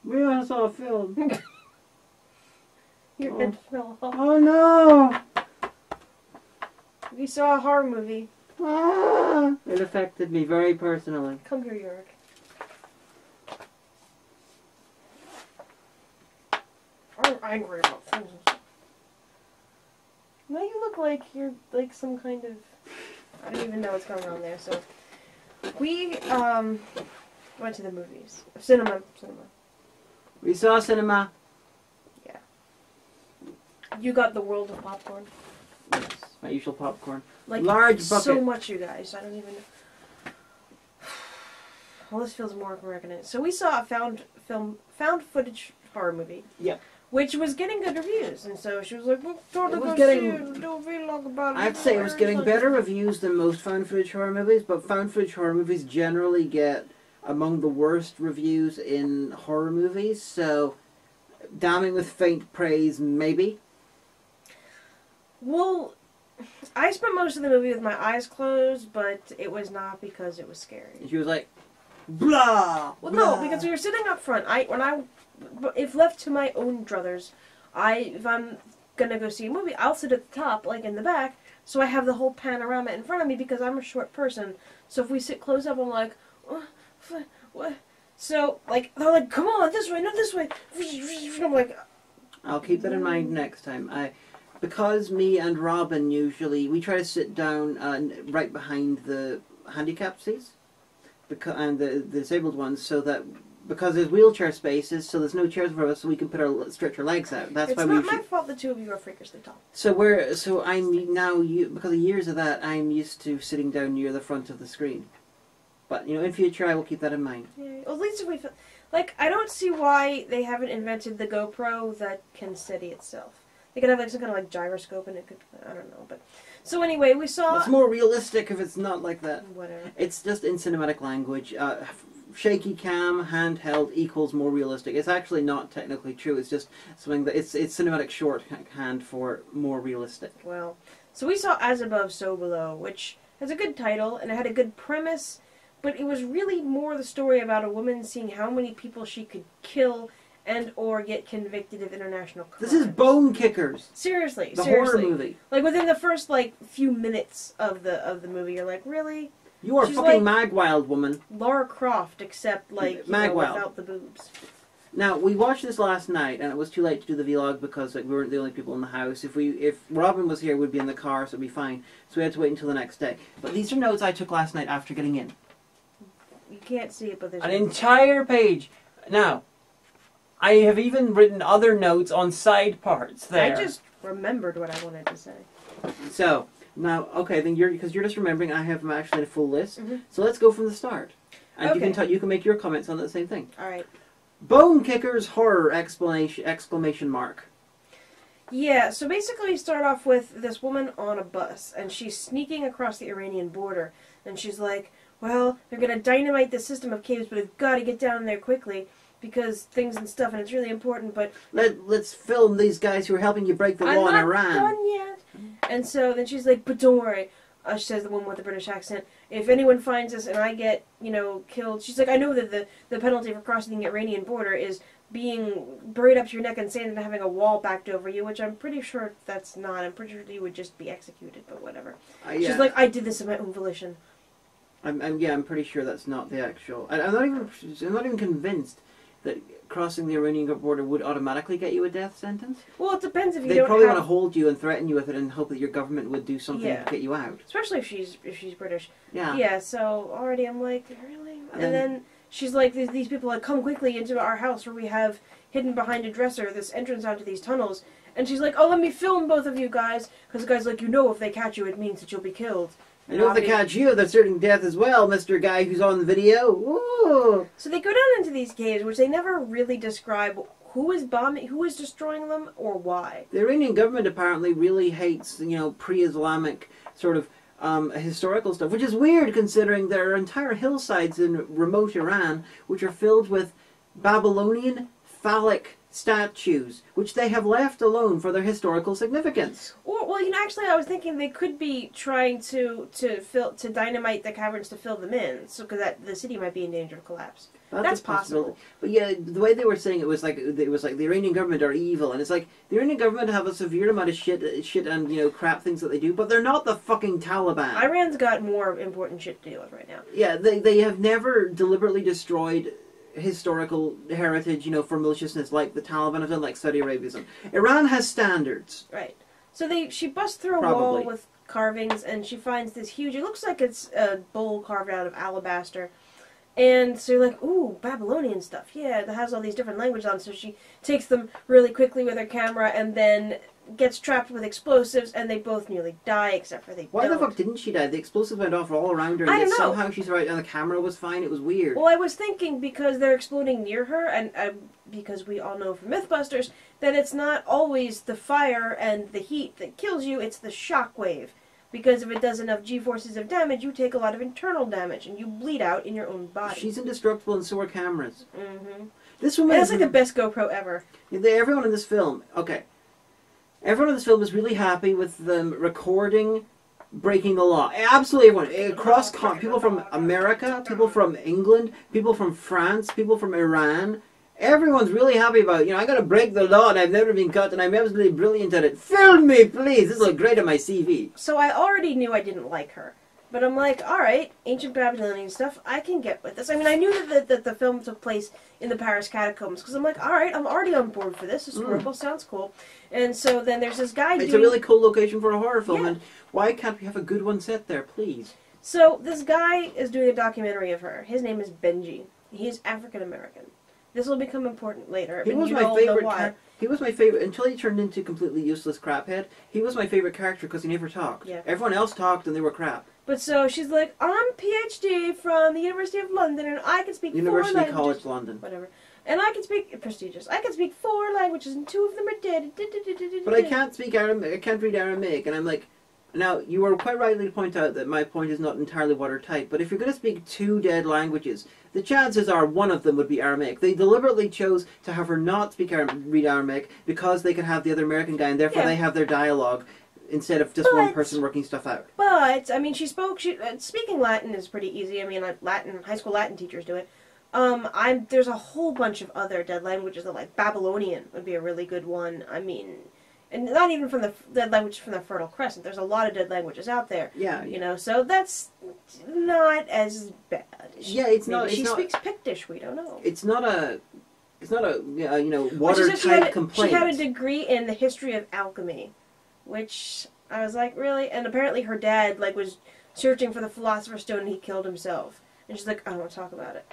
We all saw a film. Your head fell off. Oh no! We saw a horror movie. Ah, it affected me very personally. Come here, Yorick. I'm angry about things. Now you look like you're like some kind of... I don't even know what's going on there, so... We, went to the movies. Cinema. We saw cinema. Yeah. You got the world of popcorn. Yes, my usual popcorn. Like, large bucket. so much, you guys. I don't even know. Well, this feels more American. So we saw a found footage horror movie. Yep. Which was getting good reviews, and so she was like, "Well, It was getting. do a vlog about it." I have to say, it was getting better reviews than most found footage horror movies, but found footage horror movies generally get among the worst reviews in horror movies. So, damning with faint praise, maybe. Well, I spent most of the movie with my eyes closed, but it was not because it was scary. And she was like, blah. Well, blah. no, because we were sitting up front. If left to my own druthers, if I'm gonna go see a movie, I'll sit at the top, like in the back, so I have the whole panorama in front of me because I'm a short person. So if we sit close up, I'm like, what? So, like, they're like, come on, this way, not this way. I'm like, I'll keep that in mind next time. Because me and Robin we try to sit down right behind the handicapped seats, and the disabled ones, so that. Because there's wheelchair spaces, so there's no chairs for us, so we can stretch our legs out. That's why we. It's not my fault the two of you are freakishly tall. So I'm now because of years of that, I'm used to sitting down near the front of the screen. But in future, I will keep that in mind. Yeah, well, at least if we I don't see why they haven't invented the GoPro that can steady itself. They could have like some kind of like gyroscope, and it could. I don't know, but so anyway, we saw. It's more realistic if it's not like that. Whatever. It's just in cinematic language. Shaky cam, handheld equals more realistic. It's actually not technically true. It's just something that it's cinematic shorthand for more realistic. Well, so we saw As Above, So Below, which has a good title and it had a good premise, but it was really more the story about a woman seeing how many people she could kill and or get convicted of international crimes. This is Bone Kickers. Seriously, the horror movie. Like within the first few minutes of the movie, you're like, really? You are She's fucking like Magwild, woman. Lara Croft, except Magwild. without the boobs. Now we watched this last night, and it was too late to do the vlog because we weren't the only people in the house. If Robin was here, we'd be in the car, so it'd be fine. So we had to wait until the next day. But these are notes I took last night after getting in. You can't see it, but there's an entire page. Now, I have even written other notes on side parts there. I just remembered what I wanted to say. So. Now, okay, then because you're just remembering, I have actually a full list. Mm-hmm. So let's go from the start, and okay. you can make your comments on the same thing. All right. Bone Kickers horror exclamation mark. Yeah. So basically, we start off with this woman on a bus, and she's sneaking across the Iranian border, and she's like, "Well, they're gonna dynamite the system of caves, but we've got to get down there quickly." Because things and stuff, and it's really important, but... Let's film these guys who are helping you break the law in Iran. I'm not done yet. And so then she's like, but don't worry, she says, the woman with the British accent, if anyone finds us and I get, killed... She's like, I know that the penalty for crossing the Iranian border is being buried up to your neck and sand and having a wall backed over you, which I'm pretty sure that's not. I'm pretty sure you would just be executed, but whatever. Yeah. She's like, I did this of my own volition. I'm pretty sure that's not the actual... I'm not even convinced that crossing the Iranian border would automatically get you a death sentence. Well, it depends if you They'd don't probably have... want to hold you and threaten you with it and hope that your government would do something to get you out. Especially if she's British. Yeah. Yeah, so already I'm like, really? And then she's like, these people like, come quickly into our house where we have hidden behind a dresser this entrance onto these tunnels. And she's like, oh, let me film both of you guys. Because the guy's like, if they catch you, it means that you'll be killed. And if they catch you, they're certain death as well, Mr. Guy who's on the video. Ooh. So they go down into these caves, which they never really describe who is bombing, who is destroying them, or why. The Iranian government apparently really hates, pre-Islamic sort of historical stuff, which is weird considering there are entire hillsides in remote Iran which are filled with Babylonian phallic statues, which they have left alone for their historical significance. Or Well, actually, I was thinking they could be trying to dynamite the caverns to fill them in, so because the city might be in danger of collapse. That's possible. But yeah, the way they were saying it was like the Iranian government are evil, and it's like the Iranian government have a severe amount of shit and crap things that they do, but they're not the fucking Taliban. Iran's got more important shit to deal with right now. Yeah, they have never deliberately destroyed historical heritage, for maliciousness like the Taliban have done, like Saudi Arabia's done. Iran has standards. Right. So she busts through a wall with carvings, and she finds this huge. It looks like it's a bowl carved out of alabaster. And so you're like, ooh, Babylonian stuff. Yeah, that has all these different languages on. So she takes them really quickly with her camera and then gets trapped with explosives, and they both nearly die, except for Why the fuck didn't she die? The explosives went off all around her, and I don't know. Somehow she's right, and the camera was fine. It was weird. Well, I was thinking because they're exploding near her, and because we all know from Mythbusters that it's not always the fire and the heat that kills you, it's the shock wave. Because if it does enough G-forces of damage, you take a lot of internal damage, and you bleed out in your own body. She's indestructible, and so are cameras. Mm-hmm. This woman That's like the best GoPro ever. Everyone in this film, everyone in this film is really happy with them recording breaking the law. Absolutely everyone. Across people from America, people from England, people from France, people from Iran. Everyone's really happy about, I gotta break the law and I've never been caught and I'm absolutely brilliant at it. Film me, please! This looks great on my CV. So I already knew I didn't like her. But I'm like, alright, ancient Babylonian stuff, I can get with this. I mean, I knew that the film took place in the Paris catacombs, because I'm like, alright, I'm already on board for this. Historical sounds cool. And so then there's this guy It's a really cool location for a horror film, and why can't we have a good one set there, please? So this guy is doing a documentary of her. His name is Benji. He's African American. This will become important later. He was my favorite. He was my favorite until he turned into completely useless craphead. He was my favorite character because he never talked. Yeah. Everyone else talked and they were crap. But so she's like, I'm PhD from the University of London and I can speak 4 languages. University College London. Whatever. And I can speak prestigious. I can speak 4 languages and 2 of them are dead. But I can't speak Aramaic. I can't read Aramaic, and I'm like. Now, you were quite rightly to point out that my point is not entirely watertight, but if you're going to speak 2 dead languages, the chances are one of them would be Aramaic. They deliberately chose to have her not read Aramaic because they could have the other American guy, and therefore they have their dialogue instead of just one person working stuff out. But, I mean, speaking Latin is pretty easy. I mean, high school Latin teachers do it. There's a whole bunch of other dead languages, like Babylonian would be a really good one. I mean... And not even from the dead language from the Fertile Crescent. There's a lot of dead languages out there. Yeah. So that's not as bad. It's not. She speaks Pictish. We don't know. It's not a watertight complaint. She had a degree in the history of alchemy, which I was like, really? And apparently her dad was searching for the Philosopher's Stone and he killed himself. And she's like, I don't want to talk about it.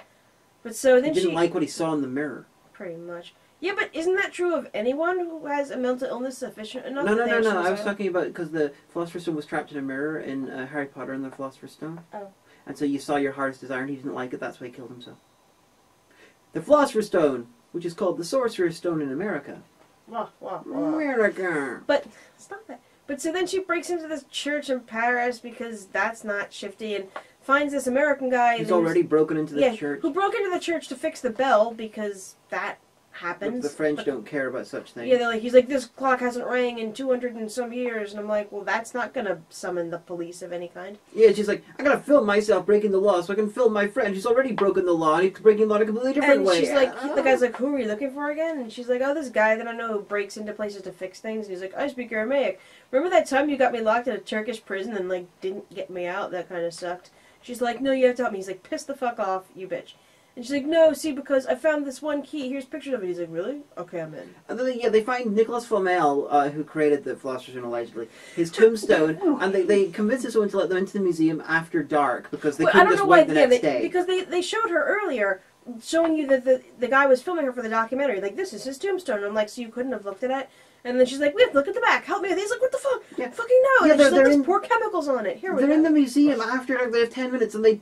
But so then he didn't like what he saw in the mirror. Pretty much. Yeah, but isn't that true of anyone who has a mental illness sufficient enough? No. I was talking about because the Philosopher's Stone was trapped in a mirror in Harry Potter and the Philosopher's Stone. Oh. And so you saw your heart's desire and he didn't like it, that's why he killed himself. The Philosopher's Stone, which is called the Sorcerer's Stone in America. America! But, stop that. But so then she breaks into this church in Paris because that's not shifty and finds this American guy. Who's already broken into the church. Who broke into the church to fix the bell because that happens. The French don't care about such things. Yeah, he's like, this clock hasn't rang in 200 and some years, and I'm like, well, that's not gonna summon the police of any kind. Yeah, she's like, I gotta film myself breaking the law so I can film my friend. She's already broken the law, and he's breaking the law in a completely different way. And she's like, the guy's like, who are you looking for again? And she's like, oh, this guy that I know who breaks into places to fix things. And he's like, I speak Aramaic. Remember that time you got me locked in a Turkish prison and didn't get me out? That kind of sucked. She's like, no, you have to help me. He's like, piss the fuck off, you bitch. And she's like, no, see, because I found this one key. Here's pictures of it. He's like, really? Okay, I'm in. And then, they find Nicholas Flamel, who created the Philosopher's Stone, allegedly, his tombstone, and they convince this woman to let them into the museum after dark, because they couldn't just wait the next day. Because they showed her earlier, showing you that the guy was filming her for the documentary. Like, this is his tombstone. And I'm like, so you couldn't have looked at it? And then she's like, we have to look at the back. Help me. And he's like, what the fuck? Yeah. Fucking no. And she's like, there's poor chemicals on it. Here we go. They're in the museum after they have 10 minutes, and they...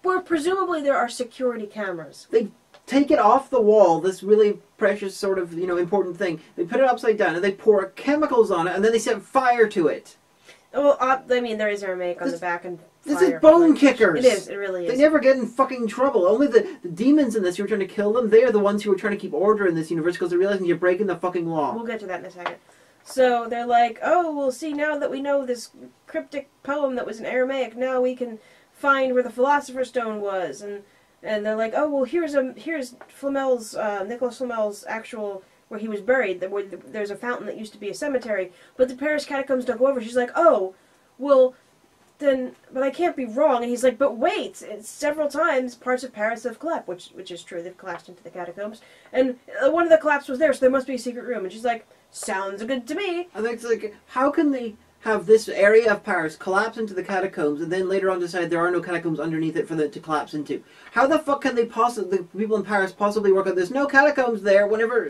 Where presumably there are security cameras. They take it off the wall, this really precious sort of, important thing. They put it upside down, and they pour chemicals on it, and then they set fire to it. Well, I mean, there is Aramaic on the back, and this is bone kickers. It is, it really is. They never get in fucking trouble. Only the demons in this who are trying to kill them, they are the ones who are trying to keep order in this universe, because they're realizing you're breaking the fucking law. We'll get to that in a second. So they're like, oh, well, see, now that we know this cryptic poem that was in Aramaic, now we can find where the Philosopher's Stone was. And they're like, oh, well, here's Flamel's, Nicholas Flamel's actual, where he was buried. There's a fountain that used to be a cemetery, but the Paris catacombs don't go over. She's like, oh, well, then, but I can't be wrong. And he's like, but wait, it's several times parts of Paris have collapsed, which is true. They've collapsed into the catacombs. And one of the collapse was there, so there must be a secret room. And she's like, sounds good to me. I think it's like, how can they have this area of Paris collapse into the catacombs and then later on decide there are no catacombs underneath it for them to collapse into? How the fuck can they possibly, the people in Paris possibly work out there's no catacombs there whenever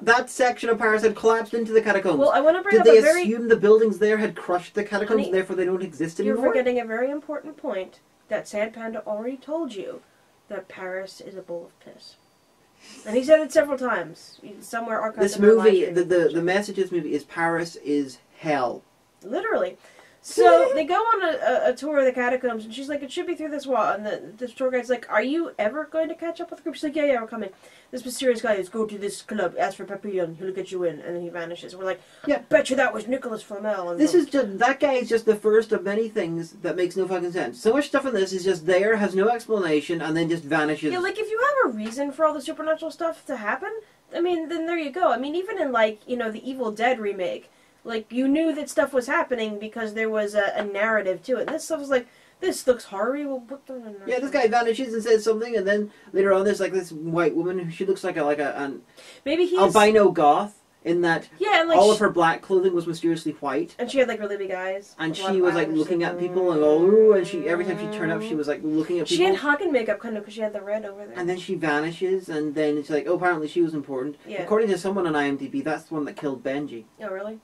that section of Paris had collapsed into the catacombs? Well, I want to bring Did up they a very... assume the buildings there had crushed the catacombs, Honey, therefore they don't exist anymore? You're forgetting a very important point that Sad Panda already told you, that Paris is a bowl of piss. And he said it several times. Somewhere archived. This in our movie, live stream. the message of this movie is Paris is hell. Literally. So they go on a tour of the catacombs, and she's like, it should be through this wall. And the tour guide's like, are you ever going to catch up with the group? She's like, yeah, we're coming. This mysterious guy is, go to this club, ask for Papillon, he'll get you in. And then he vanishes. We're like, yeah, bet you that was Nicholas Flamel. And that guy is just the first of many things that makes no fucking sense. So much stuff in this is just there, has no explanation, and then just vanishes. Yeah, like, if you have a reason for all the supernatural stuff to happen, I mean, then there you go. I mean, even in, like, you know, the Evil Dead remake, like, you knew that stuff was happening because there was a narrative to it. And this stuff was like, this looks horrible. Yeah, this guy vanishes and says something, and then later on there's like this white woman who she looks like an maybe he's albino goth in that and like all of her black clothing was mysteriously white. And she had like really big eyes. And she was like looking at people and oh, and she every time she turned up she was like looking at people. She had Hagan makeup kind of because she had the red over there. And then she vanishes, and then it's like, oh, apparently she was important. Yeah. According to someone on IMDb, that's the one that killed Benji. Oh, really?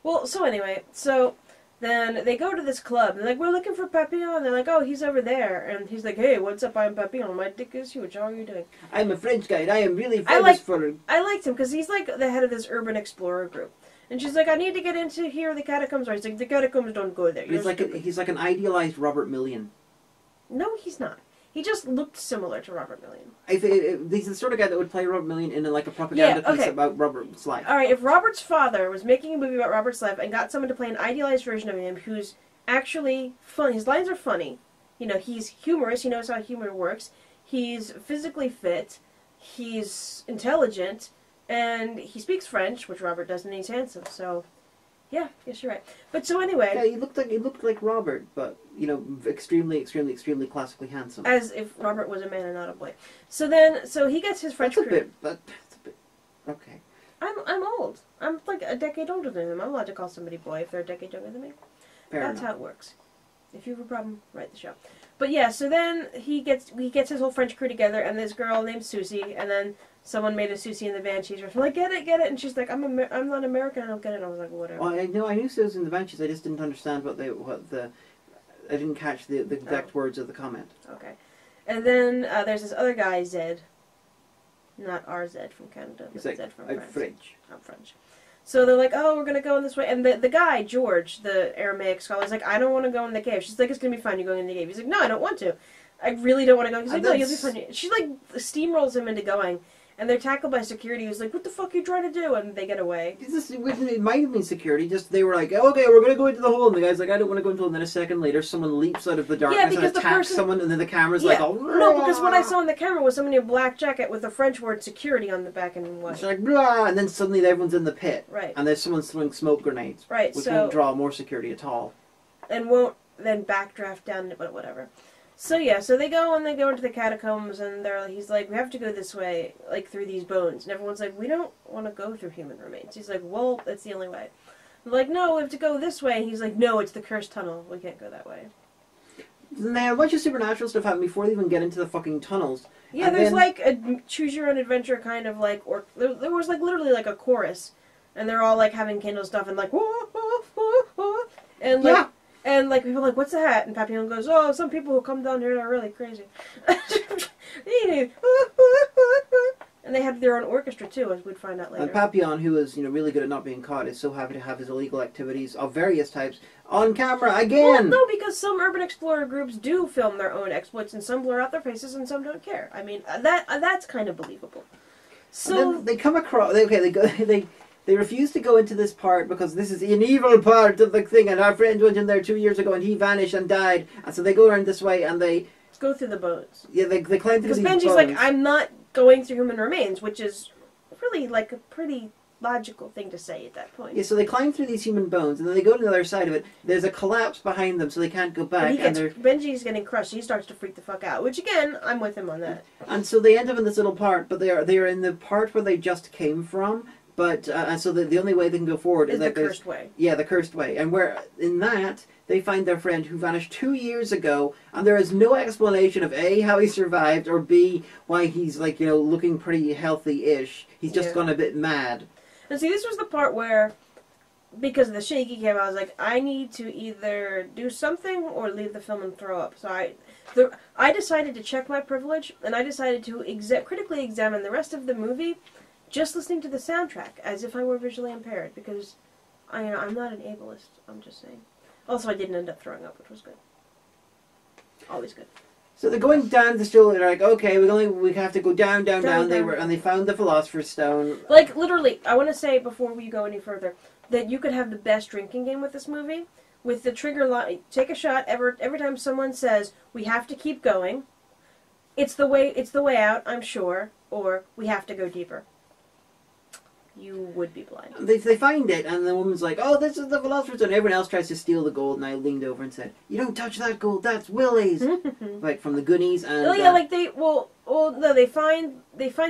Well, so anyway, so then they go to this club, and they're like, we're looking for Papillon. They're like, oh, he's over there. And he's like, hey, what's up? I'm Papillon. My dick is huge. How are you doing? I'm a French guy, and I am really famous for... I liked him, because he's like the head of this urban explorer group. And she's like, I need to get into here, the catacombs. Or he's like, the catacombs don't go there. He's like an idealized Robert Million. No, he's not. He just looked similar to Robert Million. He's the sort of guy that would play Robert Million in like a propaganda piece about Robert's life. Alright, if Robert's father was making a movie about Robert's life and got someone to play an idealized version of him who's actually fun, his lines are funny, you know, he's humorous, he knows how humor works, he's physically fit, he's intelligent, and he speaks French, which Robert doesn't, and he's handsome, so... Yeah, yes, you're right. But so anyway... Yeah, he looked like Robert, but, you know, extremely, extremely, extremely classically handsome. As if Robert was a man and not a boy. So he gets his French crew. That's a bit... Okay. I'm old. I'm like a decade older than him. I'm allowed to call somebody boy if they're a decade younger than me. That's how it works. If you have a problem, write the show. But yeah, so then he gets his whole French crew together, and this girl named Susie, and then... Someone made a Susie and the Banshees. I'm like, get it, and she's like, I'm not American, I don't get it. And I was like, whatever. Well, I knew Susie and the Banshees. I just didn't understand I didn't catch the exact words of the comment. Okay, and then there's this other guy, Zed, not our Zed from Canada, but like, Zed from I'm France. French. I'm French. So they're like, oh, we're gonna go in this way, and the guy George, the Aramaic scholar, is like, I don't want to go in the cave. She's like, it's gonna be fine. You're going in the cave. He's like, no, I don't want to. I really don't want to go. He's like, no, you'll be fine. She like steamrolls him into going. And they're tackled by security who's like, what the fuck are you trying to do? And they get away. It might have been security, just they were like, okay, we're going to go into the hole. And the guy's like, I don't want to go into the hole. And then a second later, someone leaps out of the darkness and attacks someone. And then the camera's like, oh, no, because what I saw on the camera was someone in a black jacket with the French word security on the back and white. It's like, blah, and then suddenly everyone's in the pit. Right. And there's someone throwing smoke grenades. Right, which won't draw more security at all. And won't then backdraft down, but whatever. So yeah, so they go into the catacombs, and he's like, we have to go this way, like through these bones. And everyone's like, we don't want to go through human remains. He's like, well, that's the only way. They're like, no, we have to go this way. And he's like, no, it's the cursed tunnel. We can't go that way. And they have a bunch of supernatural stuff happen before they even get into the fucking tunnels. Yeah, there's like a choose your own adventure kind of like, or there was like literally like a chorus, and they're all like having candle stuff and like, whoa, whoa, whoa, whoa. And like. Yeah. And, like, people are like, what's that? And Papillon goes, oh, some people who come down here are really crazy. And they had their own orchestra, too, as we'd find out later. And Papillon, who is, really good at not being caught, is so happy to have his illegal activities of various types on camera again! Well, no, because some urban explorer groups do film their own exploits, and some blur out their faces, and some don't care. I mean, that's kind of believable. So... And then they come across... they refuse to go into this part because this is an evil part of the thing, and our friend went in there 2 years ago and he vanished and died, and so they go around this way and they go through the bones. Yeah, they climb through these bones. Because Benji's like, I'm not going through human remains, which is really like a pretty logical thing to say at that point. Yeah, so they climb through these human bones, and then they go to the other side of it. There's a collapse behind them, so they can't go back. Benji's getting crushed. He starts to freak the fuck out, which again, I'm with him on that. And so they end up in this little part, but they are in the part where they just came from. But and so the only way they can go forward is the cursed way. Yeah, the cursed way, and where in that they find their friend who vanished 2 years ago, and there is no explanation of A, how he survived, or B, why he's like looking pretty healthy-ish. He's just gone a bit mad. And see, this was the part where, because of the shaky cam, I was like, I need to either do something or leave the film and throw up. So I decided to check my privilege, and I decided to critically examine the rest of the movie, just listening to the soundtrack, as if I were visually impaired, because I'm not an ableist, I'm just saying. Also, I didn't end up throwing up, which was good. Always good. So they're going down the stool, and they're like, okay, we have to go down. They found the Philosopher's Stone. Like, literally, I want to say, before we go any further, that you could have the best drinking game with this movie. With the trigger line, take a shot every time someone says, we have to keep going, it's the way out, I'm sure, or we have to go deeper. You would be blind. They find it, and the woman's like, oh, this is the Philosopher's Stone. Everyone else tries to steal the gold, and I leaned over and said, you don't touch that gold, that's Willie's. Like, from the Goonies. And, oh, yeah, like they find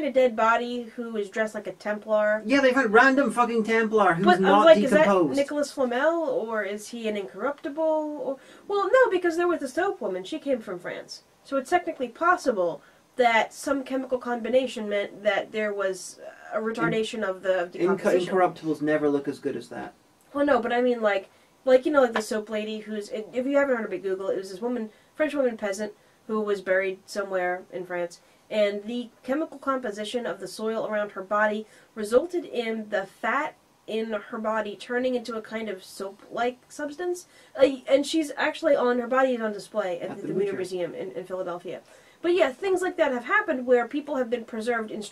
a dead body who is dressed like a Templar. Yeah, they find random fucking Templar who's not decomposed. Is that Nicholas Flamel, or is he an incorruptible? Well, no, because they're with the soap woman. She came from France. So it's technically possible that some chemical combination meant that there was a retardation of the decomposition. Incorruptibles never look as good as that. Well, no, but I mean, like the soap lady who's... If you haven't heard of it, Google it. It was this woman, French woman peasant, who was buried somewhere in France. And the chemical composition of the soil around her body resulted in the fat in her body turning into a kind of soap-like substance. And she's actually her body is on display at the Museum Museum in Philadelphia. But yeah, things like that have happened where people have been preserved in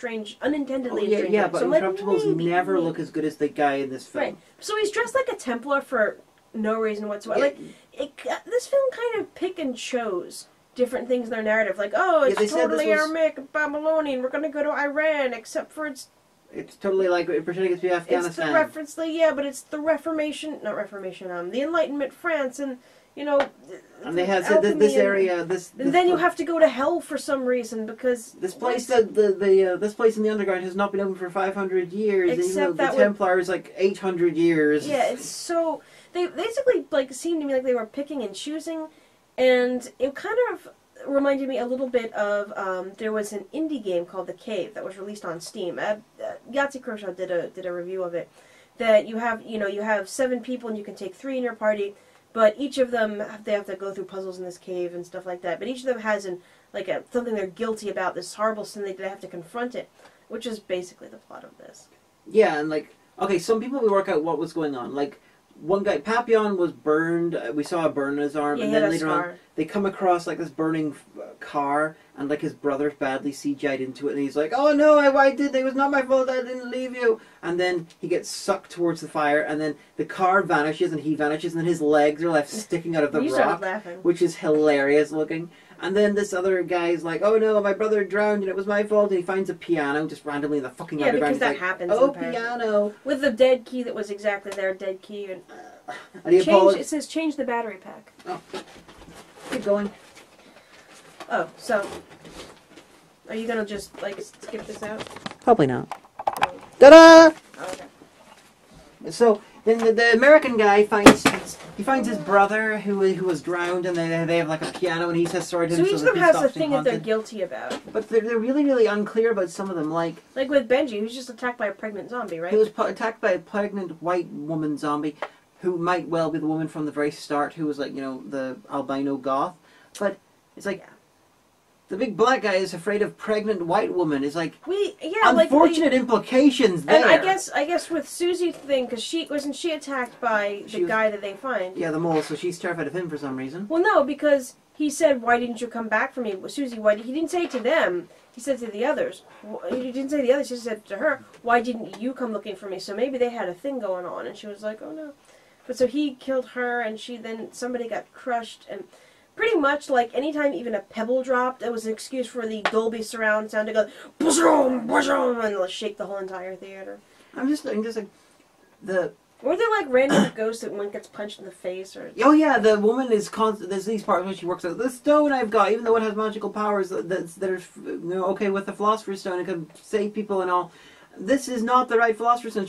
unintentionally in strange ways. But so Incorruptibles never look as good as the guy in this film. Right. So he's dressed like a Templar for no reason whatsoever. Yeah. This film kind of pick and chose different things in their narrative. Like, oh, it's totally Aramaic, Babylonian, we're going to go to Iran, except for it's totally like pretending it's Afghanistan. It's the reference, but it's the the Enlightenment France, and and they had said that this area, and then you have to go to hell for some reason because this place, this place in the underground has not been open for 500 years, except even though the Templars 800 years. Yeah, it's so they basically seemed to me like they were picking and choosing, and it kind of reminded me a little bit of there was an indie game called The Cave that was released on Steam. Yahtzee Kershaw did a review of it. That you have 7 people and you can take 3 in your party. But each of them, they have to go through puzzles in this cave and stuff like that. But each of them has something they're guilty about, this horrible sin they have to confront it, which is basically the plot of this. Yeah, and some people would work out what was going on. Like, one guy, Papillon was burned. We saw a burn in his arm, and then later on, they come across this burning car, and his brother's badly CGI'd into it, and he's like, "Oh no, it was not my fault. I didn't leave you." And then he gets sucked towards the fire, and then the car vanishes, and he vanishes, and then his legs are left sticking out of the rock, which is hilarious looking. And then this other guy's like, "Oh no, my brother drowned, and it was my fault." And he finds a piano just randomly in the fucking underground. Yeah, because that happens. Oh, piano with the dead key that was exactly their dead key, and it says change the battery pack. Oh, keep going. Oh, so are you gonna just skip this out? Probably not. Oh. Ta-da! Oh, okay. So then the American guy finds his brother who was drowned, and they have a piano, and he says sorry to him. So each of them has a thing that they're guilty about. But they're really, really unclear about some of them. Like with Benji, who's just attacked by a pregnant zombie, right? He was attacked by a pregnant white woman zombie, who might well be the woman from the very start, who was the albino goth. But it's the big black guy is afraid of pregnant white woman. Is unfortunate implications there. And I guess with Susie thing, because wasn't she attacked by the guy that they find? Yeah, the mole. So she's terrified of him for some reason. Well, no, because he said, "Why didn't you come back for me, Susie? Why?" He didn't say it to them. He said to the others. He didn't say to the others. He said to her, "Why didn't you come looking for me?" So maybe they had a thing going on, and she was like, "Oh no." But so he killed her, and somebody got crushed, and pretty much like anytime even a pebble dropped, it was an excuse for the Dolby surround sound to go boom, boom, and shake the whole entire theater. I'm just like the. Were there like random ghosts that one gets punched in the face or? Oh yeah, the woman is constant. There's these parts where she works out the stone I've got, even though it has magical powers that are okay with the Philosopher's Stone, it can save people and all. This is not the right Philosopher's Stone.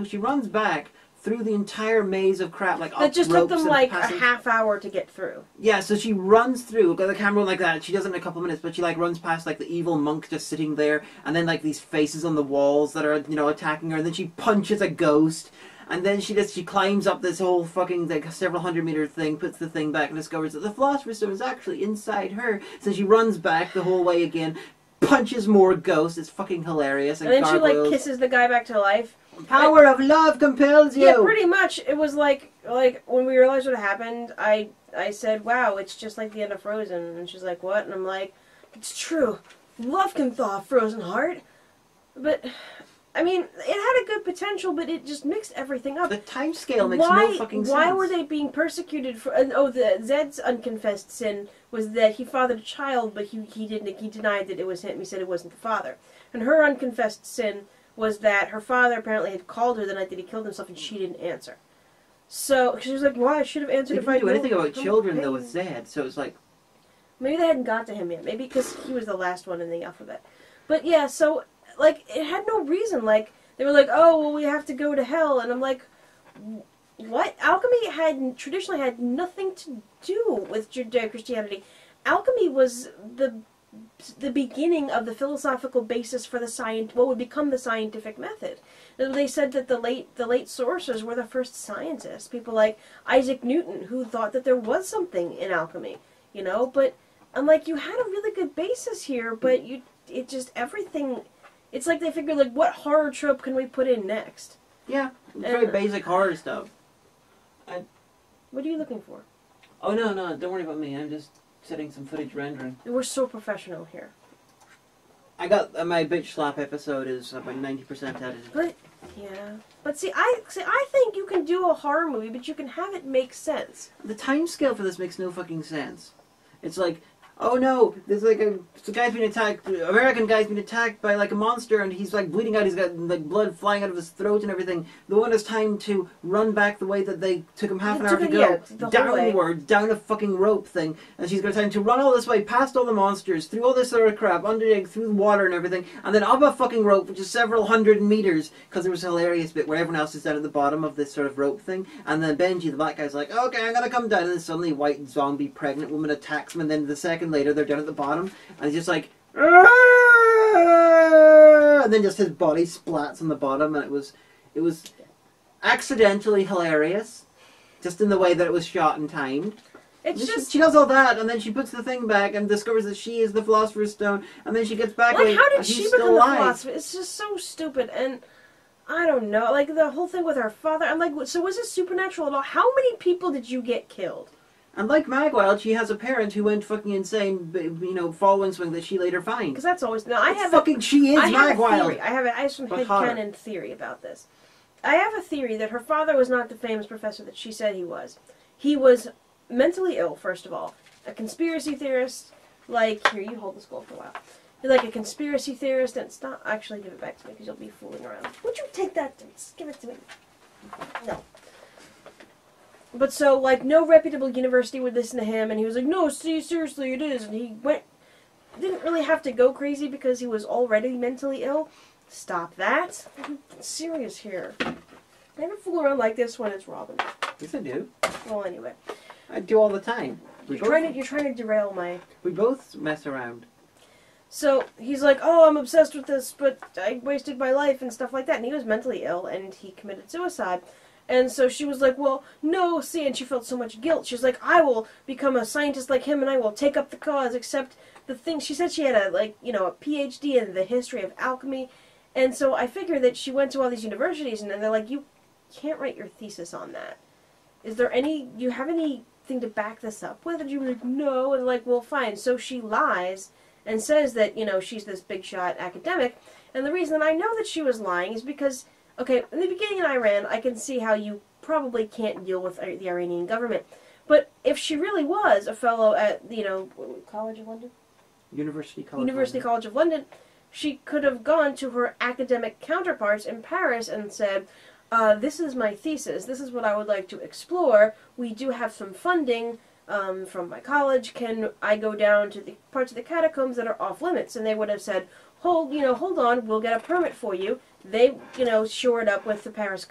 She runs back through the entire maze of crap, like that just took them like a half hour to get through. Yeah, so she runs through, got the camera like that. She does it in a couple of minutes, but she like runs past like the evil monk just sitting there, and then like these faces on the walls that are attacking her, and then she punches a ghost. And then she climbs up this whole fucking like several 100-meter thing, puts the thing back, and discovers that the Philosopher's Stone is actually inside her. So she runs back the whole way again, punches more ghosts. It's fucking hilarious. And then she like kisses the guy back to life. Power of love compels you. Yeah, pretty much. It was like when we realized what happened, I said, "Wow, it's just like the end of Frozen." And she's like, "What?" And I'm like, "It's true. Love can thaw a frozen heart." But I mean, it had a good potential, but it just mixed everything up. The time scale makes no fucking sense. Why were they being persecuted for? Zed's unconfessed sin was that he fathered a child, but he denied that it was him. He said it wasn't the father. And her unconfessed sin was that her father apparently had called her the night that he killed himself, and she didn't answer. So she was like, "Why? I should have answered if I didn't do anything about children though with Zed." So it's like maybe they hadn't got to him yet. Maybe because he was the last one in the alphabet. But yeah, so. Like, it had no reason. Like, they were like, "Oh, well, we have to go to hell." And I'm like, what? Alchemy traditionally had nothing to do with Judeo-Christianity. Alchemy was the beginning of the philosophical basis for what would become the scientific method. They said that the late sorcerers were the first scientists. People like Isaac Newton, who thought that there was something in alchemy, But I'm like, you had a really good basis here, but everything. It's like they figured, like, what horror trope can we put in next? Yeah, very basic horror stuff. What are you looking for? Oh, no, don't worry about me. I'm just setting some footage rendering. We're so professional here. I got my bitch slap episode is about 90% edited. But yeah, but see, I think you can do a horror movie, but you can have it make sense. The time scale for this makes no fucking sense. It's like, oh no, there's like American guy's been attacked by like a monster, and he's like bleeding out, he's got like blood flying out of his throat and everything. The one has time to run back the way that they took him half an hour to go, downward, down a fucking rope thing, and she's got time to run all this way, past all the monsters, through all this sort of crap, through the water and everything, and then up a fucking rope, which is several hundred meters, because there was a hilarious bit where everyone else is down at the bottom of this sort of rope thing, and then Benji, the black guy's like, "Okay, I'm gonna come down," and then suddenly a white zombie pregnant woman attacks him, and then the second later they're down at the bottom, and he's just like, "Arr!" And then just his body splats on the bottom, and it was accidentally hilarious, just in the way that it was shot and timed. She does all that, and then she puts the thing back and discovers that she is the Philosopher's Stone, and then she gets back like, how did she become the alive. Philosopher? It's just so stupid, and I don't know, like the whole thing with her father, I'm like, so was it supernatural at all? How many people did you get killed? And like Magwild, she has a parent who went fucking insane, following something that she later finds. Because that's always... No, I have she is Magwild. I have some headcanon theory about this. I have a theory that her father was not the famous professor that she said he was. He was mentally ill, first of all. A conspiracy theorist, like... Here, you hold the skull for a while. You're like a conspiracy theorist, and stop... Actually, give it back to me, because you'll be fooling around. Would you take that? Give it to me. No. But so, like, no reputable university would listen to him, and he was like, "No, see, seriously, it is." And he didn't really have to go crazy because he was already mentally ill. Stop that. I'm serious here. I never fool around like this when it's Robin. Yes, I do. Well, anyway. I do all the time. You're trying to derail my... We both mess around. So, he's like, "Oh, I'm obsessed with this, but I wasted my life," and stuff like that. And he was mentally ill, and he committed suicide. And so she was like, "Well, no, see," and she felt so much guilt. She's like, "I will become a scientist like him, and I will take up the cause," except the thing, she said she had a PhD in the history of alchemy, and so I figured that she went to all these universities, and then they're like, "You can't write your thesis on that. Is there any, do you have any anything to back this up with? And she was like, no. And like, well, fine. So she lies and says that, you know, she's this big shot academic. And the reason I know that she was lying is because, okay, in the beginning in Iran, I can see how you probably can't deal with the Iranian government. But if she really was a fellow at, you know, College of London? University College of London, she could have gone to her academic counterparts in Paris and said, this is my thesis, this is what I would like to explore, we do have some funding from my college, can I go down to the parts of the catacombs that are off limits? And they would have said, hold on, we'll get a permit for you. They, you know, shored up with the Paris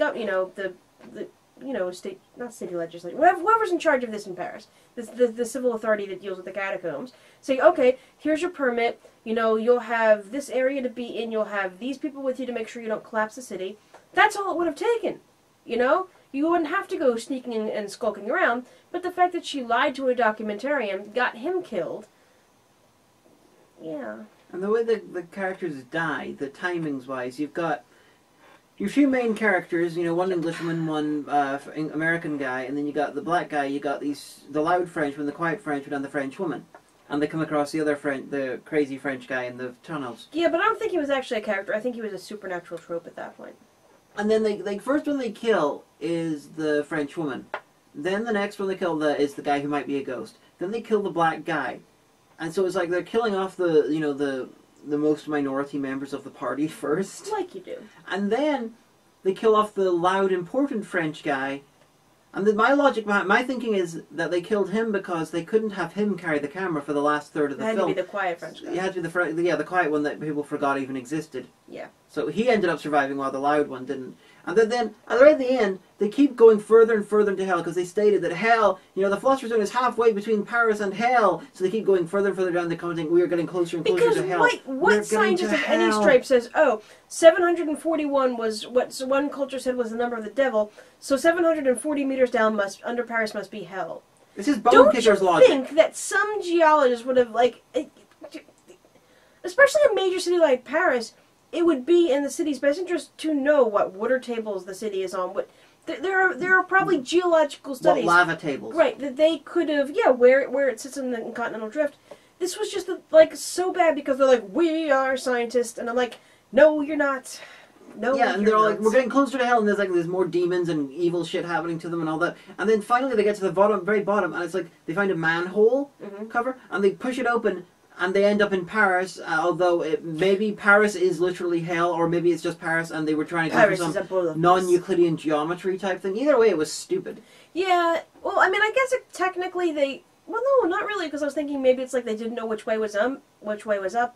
state, not city legislature, whoever's in charge of this in Paris, the civil authority that deals with the catacombs, say, okay, here's your permit, you know, you'll have this area to be in, you'll have these people with you to make sure you don't collapse the city. That's all it would have taken, you know? You wouldn't have to go sneaking and skulking around, but the fact that she lied to a documentarian, got him killed, yeah. And the way the characters die, the timings-wise, you've got your two main characters, you know, one Englishman, one American guy, and then you got the black guy, you got the loud Frenchman, the quiet Frenchman, and the French woman. And they come across the crazy French guy in the tunnels. Yeah, but I don't think he was actually a character. I think he was a supernatural trope at that point. And then first one they kill is the French woman. Then the next one they kill is the guy who might be a ghost. Then they kill the black guy. And so it's like they're killing off the most minority members of the party first. Like you do. And then they kill off the loud, important French guy. And then my thinking is that they killed him because they couldn't have him carry the camera for the last third of the film. It had to be the quiet French guy. It had to be the quiet one that people forgot even existed. Yeah. So he ended up surviving while the loud one didn't. And then right at the end, they keep going further and further into hell because they stated that hell, you know, the philosopher's zone is halfway between Paris and hell. So they keep going further and further down the commenting, we are getting closer and closer to hell. Because what scientist of any stripe says, 741 was what one culture said was the number of the devil, so 740 meters down under Paris must be hell. This is bone kicker's logic. Don't you think that some geologist would have, like, especially a major city like Paris, it would be in the city's best interest to know what water tables the city is on. There are probably geological studies. What lava tables. Right, that they could have, where it sits in the continental drift. This was just, so bad because they're like, we are scientists. And I'm like, no, you're not. No, yeah, and they're all like, we're getting closer to hell, and there's more demons and evil shit happening to them and all that. And then finally they get to the very bottom, and it's like, they find a manhole cover, and they push it open, and they end up in Paris, although maybe Paris is literally hell, or maybe it's just Paris and they were trying to do some non-Euclidean geometry type thing. Either way, it was stupid. Yeah, well, I mean, I guess technically they... Well, no, not really, because I was thinking maybe it's like they didn't know which way was up,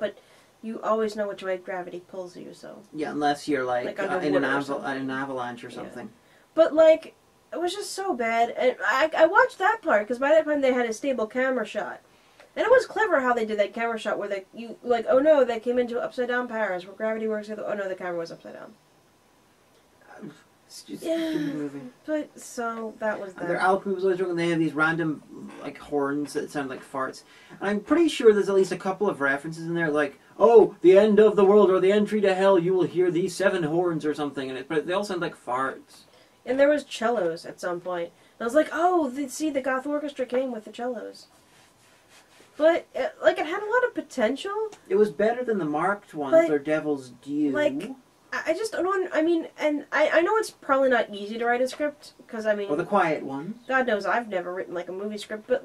but you always know which way gravity pulls you, so... Yeah, unless you're, in an avalanche or something. Yeah. But, it was just so bad, and I watched that part, because by that time they had a stable camera shot. And it was clever how they did that camera shot where oh no, they came into upside down Paris where gravity works. Oh no, the camera was upside down. It's just a stupid movie. But so that was that. And their alchemy was always wrong, and they have these random horns that sound like farts. And I'm pretty sure there's at least a couple of references in there, like, oh, the end of the world or the entry to hell, you will hear these 7 horns or something. But they all sound like farts. And there was cellos at some point. And I was like, oh, the Goth Orchestra came with the cellos. But, it had a lot of potential. It was better than the marked ones, or Devil's Due. I just don't, and I know it's probably not easy to write a script, because, Or the quiet ones. God knows I've never written, a movie script, but,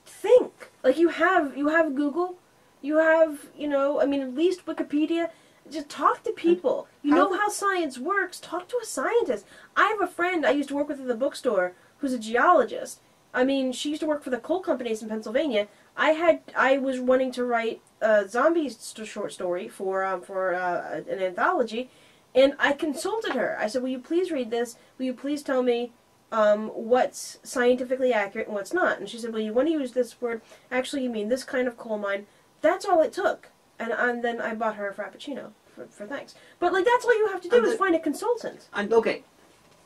think. You have Google, you have, at least Wikipedia. Just talk to people. You know how science works. Talk to a scientist. I have a friend I used to work with at the bookstore who's a geologist. She used to work for the coal companies in Pennsylvania. I was wanting to write a zombie short story for an anthology, and I consulted her. I said, will you please read this? Will you please tell me what's scientifically accurate and what's not? And she said, well, you want to use this word. Actually, you mean this kind of coal mine. That's all it took. And then I bought her a Frappuccino for thanks. But, that's all you have to do is find a consultant. Okay.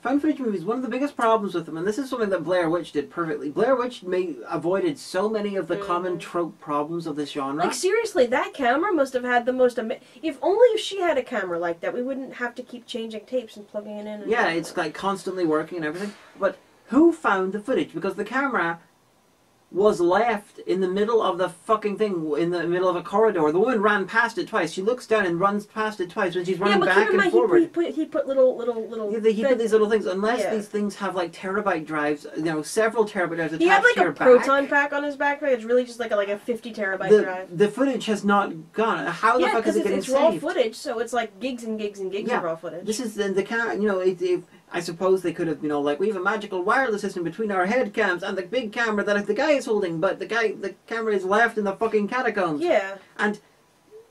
Found footage movies, one of the biggest problems with them, and this is something that Blair Witch did perfectly. Blair Witch avoided so many of the common trope problems of this genre. Seriously, that camera must have had the most... If she had a camera like that, we wouldn't have to keep changing tapes and plugging it in. Yeah, it's constantly working and everything. But Who found the footage? Because the camera was left in the middle of the fucking thing, in the middle of a corridor. The woman ran past it twice. She looks down and runs past it twice when she's running back and forward. He put little. Yeah, he put these little things. Unless these things have like terabyte drives, several terabyte drives attached to your back. He had like a proton pack on his backpack. It's really just like a 50 terabyte drive. The footage has not gone. How the fuck is it getting saved? It's raw footage, so it's like gigs and gigs and gigs of raw footage. This is the camera. I suppose they could have, we have a magical wireless system between our head cams and the big camera that the guy is holding, but the camera is left in the fucking catacombs. Yeah. And,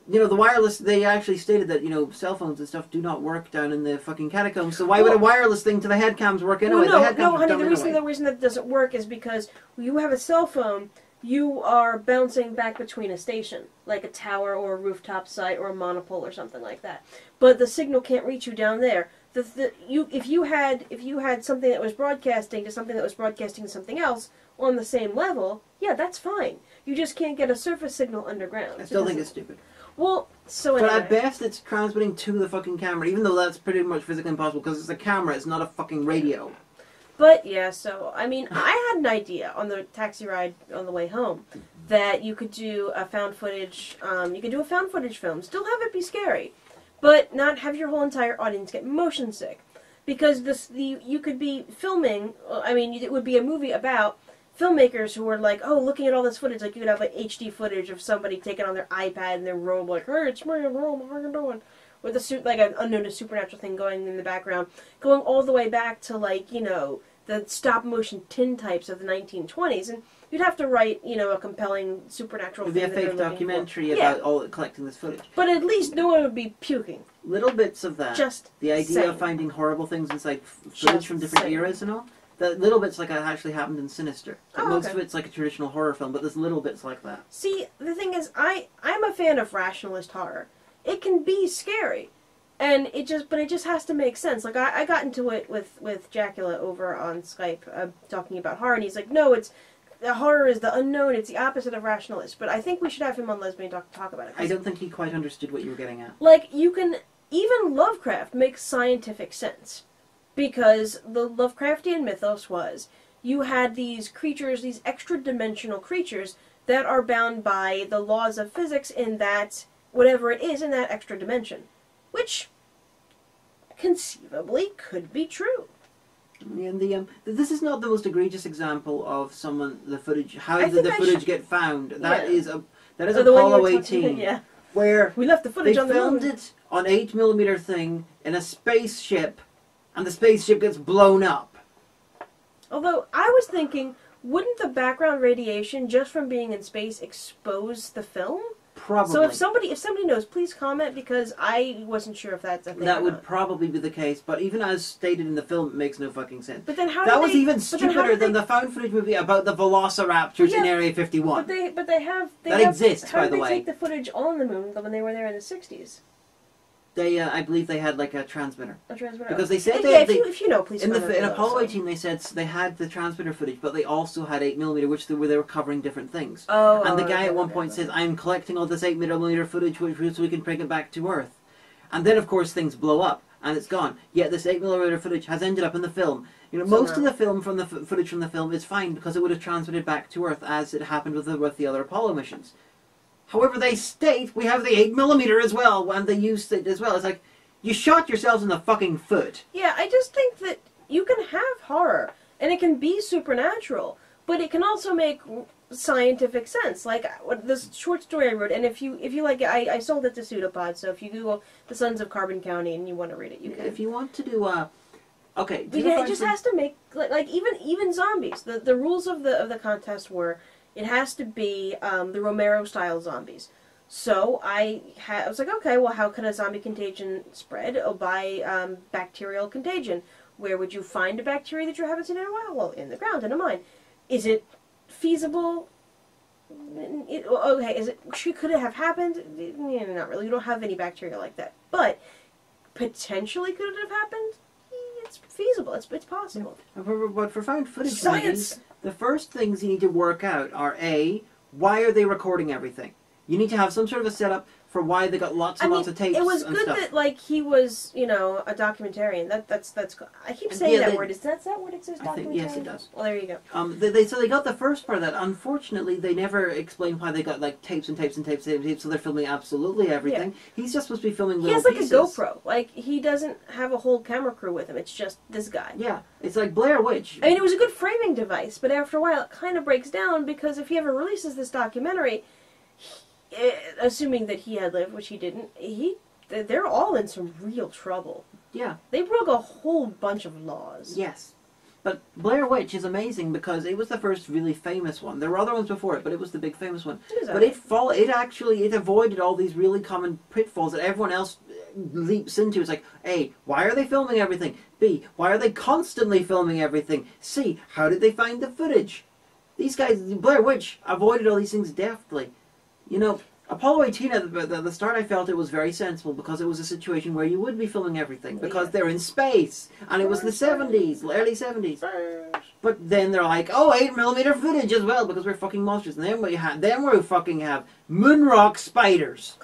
the wireless, they actually stated that, cell phones and stuff do not work down in the fucking catacombs, so why would a wireless thing to the head cams work anyway? No, honey, the reason that doesn't work is because when you have a cell phone, you are bouncing back between a station, like a tower or a rooftop site or a monopole or something like that. But the signal can't reach you down there. If you had something that was broadcasting to something that was broadcasting to something else on the same level, yeah, that's fine. You just can't get a surface signal underground. I still think it's stupid. Well, so anyway. But at best, it's transmitting to the fucking camera, even though that's pretty much physically impossible because it's a camera, it's not a fucking radio. But yeah, so I mean, I had an idea on the taxi ride on the way home that you could do a found footage. You could do a found footage film, still have it be scary, but not have your whole entire audience get motion sick, because you could be filming. I mean, it would be a movie about filmmakers who were like, oh, looking at all this footage. Like you could have like HD footage of somebody taking on their iPad and their robe, like, hey, it's me, Rome, how you doing? With a suit, like an unnoticed supernatural thing going in the background, going all the way back to the stop motion tintypes of the 1920s, and you'd have to write, a compelling supernatural. It'd be a fake documentary about all collecting this footage. But at least no one would be puking. Little bits of that. Just the idea of finding horrible things inside footage from different eras and all. The little bits like that actually happened in Sinister. Most of it's like a traditional horror film, but there's little bits like that. See, the thing is, I'm a fan of rationalist horror. It can be scary. And it just has to make sense. Like I got into it with Jacula over on Skype, talking about horror, and he's like, no, the horror is the unknown. It's the opposite of rationalist. But I think we should have him on Lesbian talk about it. I don't think he quite understood what you were getting at. Like even Lovecraft makes scientific sense, because the Lovecraftian mythos was you had these creatures, these extra-dimensional creatures that are bound by the laws of physics in that whatever it is in that extra dimension. Which, conceivably, could be true. And this is not the most egregious example of the footage. How did the footage get found? That is Apollo 18, where we left the footage on the moon. They filmed it on 8mm thing in a spaceship, and the spaceship gets blown up. Although I was thinking, wouldn't the background radiation just from being in space expose the film? Probably. So if somebody knows, please comment, because I wasn't sure if that's a thing. That would probably be the case, but even as stated in the film, it makes no fucking sense. But then that was even stupider than the found footage movie about the Velociraptors in Area 51. But they have exists, by the way. How did they take the footage on the moon when they were there in the 60s? I believe they had like a transmitter. A transmitter. Because they said if you know, please. In Apollo 18, they said they had the transmitter footage, but they also had 8mm, which they were covering different things. And the guy at one point says, "I'm collecting all this 8mm footage, so we can bring it back to Earth." And then, of course, things blow up and it's gone. Yet this 8mm footage has ended up in the film. Most of the film from the footage from the film is fine because it would have transmitted back to Earth as it happened with the other Apollo missions. However, they state we have the 8mm as well, and they used it as well. It's like, you shot yourselves in the fucking foot. Yeah, I just think that you can have horror, and it can be supernatural, but it can also make scientific sense. Like this short story I wrote, and if you like it, I sold it to Pseudopod. So if you Google "The Sons of Carbon County" and you want to read it, you can. If you want to do okay, it just has to make like even zombies. The rules of the contest were. It has to be the Romero-style zombies. So I was like, okay, well, how can a zombie contagion spread? Oh, by bacterial contagion. Where would you find a bacteria that you haven't seen in a while? Well, in the ground, in a mine. Is it feasible? Could it have happened? Not really. You don't have any bacteria like that. But potentially could it have happened? It's feasible. It's possible. But for found footage science. Movies, the first things you need to work out are A, why are they recording everything? You need to have some sort of a setup for why they got lots and lots of tapes. It was and good stuff. that like he was, you know, a documentarian. That's. I keep saying that word. Is that word exists? I think yes, it does. Well, there you go. So they got the first part of that. Unfortunately, they never explained why they got like tapes and tapes and tapes and tapes. So they're filming absolutely everything. Yeah. He's just supposed to be filming little pieces. He has like a GoPro. Like he doesn't have a whole camera crew with him. It's just this guy. Yeah, it's like Blair Witch. I mean, it was a good framing device, but after a while, it kind of breaks down because if he ever releases this documentary, assuming that he had lived, which he didn't, they're all in some real trouble. Yeah. They broke a whole bunch of laws. Yes. But Blair Witch is amazing because it was the first really famous one. There were other ones before it, but it was the big famous one. But it avoided all these really common pitfalls that everyone else leaps into. It's like, A, why are they filming everything? B, why are they constantly filming everything? C, how did they find the footage? These guys, Blair Witch, avoided all these things deftly. You know, Apollo 18, at the start I felt it was very sensible because it was a situation where you would be filming everything because they're in space. And it was the 70s, early 70s. But then they're like, oh, 8mm footage as well because we're fucking monsters. And then we fucking have moonrock spiders.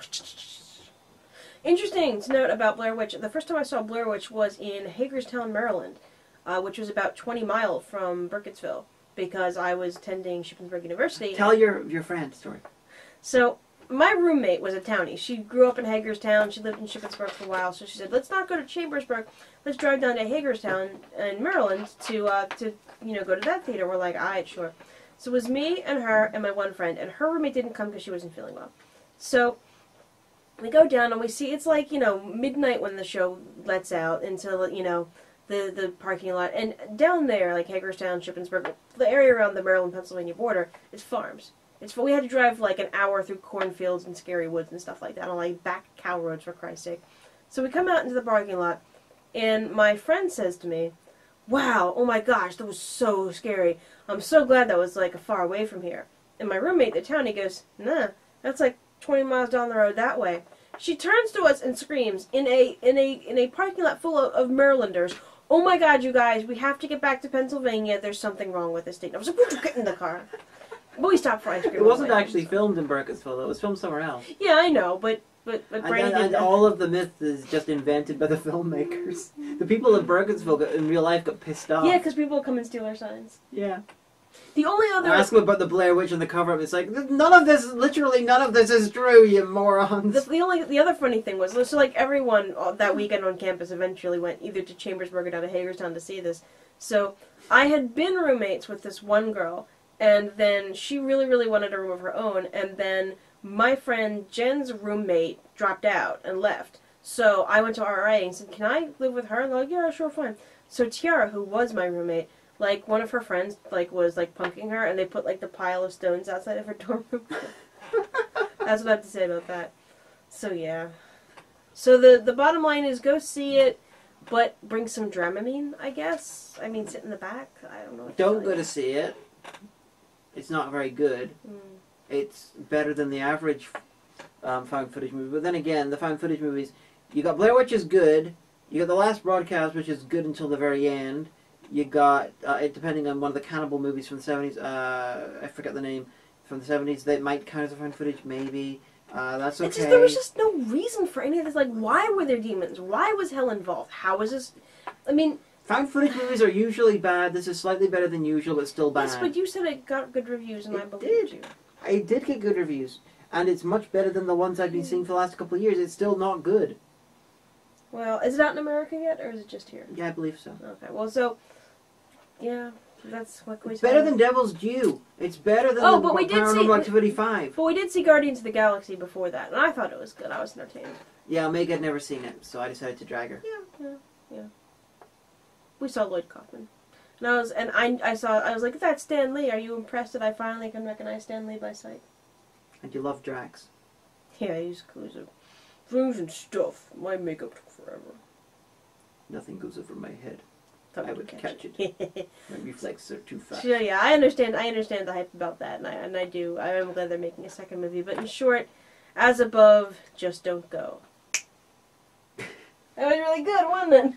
Interesting to note about Blair Witch. The first time I saw Blair Witch was in Hagerstown, Maryland, which was about 20 miles from Burkittsville because I was attending Shippensburg University. Tell your friend's story. So, my roommate was a townie. She grew up in Hagerstown. She lived in Shippensburg for a while. So she said, let's not go to Chambersburg. Let's drive down to Hagerstown in Maryland to go to that theater. We're like, all right, sure. So it was me and her and my one friend. And her roommate didn't come because she wasn't feeling well. So we go down and we see, it's like, midnight when the show lets out into, the parking lot. And down there, like Hagerstown, Shippensburg, the area around the Maryland-Pennsylvania border, is farms. We had to drive like an hour through cornfields and scary woods and stuff like that on like back cow roads, for Christ's sake. So we come out into the parking lot, and my friend says to me, "Wow, oh my gosh, that was so scary. I'm so glad that was like far away from here." And my roommate, the townie, goes, "Nah, that's like 20 miles down the road that way." She turns to us and screams in a parking lot full of Marylanders, "Oh my God, you guys, we have to get back to Pennsylvania. There's something wrong with this state." I was like, "Would you get in the car?" But we stopped for ice cream. It wasn't actually filmed in Burkittsville, though. It was filmed somewhere else. Yeah, I know, but Brady and all of the myth is just invented by the filmmakers. The people of Burkittsville in real life got pissed off. Yeah, because people come and steal our signs. Yeah. The only other... Ask them about the Blair Witch and the cover-up. It's like, literally none of this is true, you morons. The other funny thing was, so like everyone that weekend on campus eventually went either to Chambersburg or down to Hagerstown to see this. So I had been roommates with this one girl, and then she really, really wanted a room of her own, and then my friend Jen's roommate dropped out and left. So I went to RA and said, "Can I live with her?" And they're like, "Yeah, sure, fine." So Tiara, who was my roommate, like one of her friends was like punking her, and they put like the pile of stones outside of her dorm room. That's what I have to say about that. So yeah. So the bottom line is go see it, but bring some Dramamine, I guess. I mean, sit in the back. I don't know. Don't go to see it. It's not very good. Mm. It's better than the average found footage movie. But then again, the found footage movies, you got Blair Witch is good. You got The Last Broadcast, which is good until the very end. You got, depending on one of the cannibal movies from the 70s, I forget the name, from the 70s, that might count as a found footage, maybe. That's okay. There was just no reason for any of this. Like, why were there demons? Why was hell involved? How was this? I mean... Found footage movies are usually bad. This is slightly better than usual, but still bad. Yes, but you said it got good reviews, and I believed you. It did get good reviews, and it's much better than the ones I've been seeing for the last couple of years. It's still not good. Well, is it out in America yet, or is it just here? Yeah, I believe so. Okay, well, so, yeah, that's what we It's better than Devil's Due. It's better than Paranormal Activity 5. But we did see Guardians of the Galaxy before that, and I thought it was good. I was entertained. Yeah, Omega had never seen it, so I decided to drag her. Yeah. We saw Lloyd Kaufman. And I was like, that's Stan Lee. Are you impressed that I finally can recognize Stan Lee by sight? And you love Drax. Yeah, he's cool. Rooms and stuff. My makeup took forever. Nothing goes over my head. I would catch it. My reflexes are too fast. Yeah, I understand the hype about that, and I do. I am glad they're making a second movie. But in short, as above, just don't go. That was really good, wasn't it?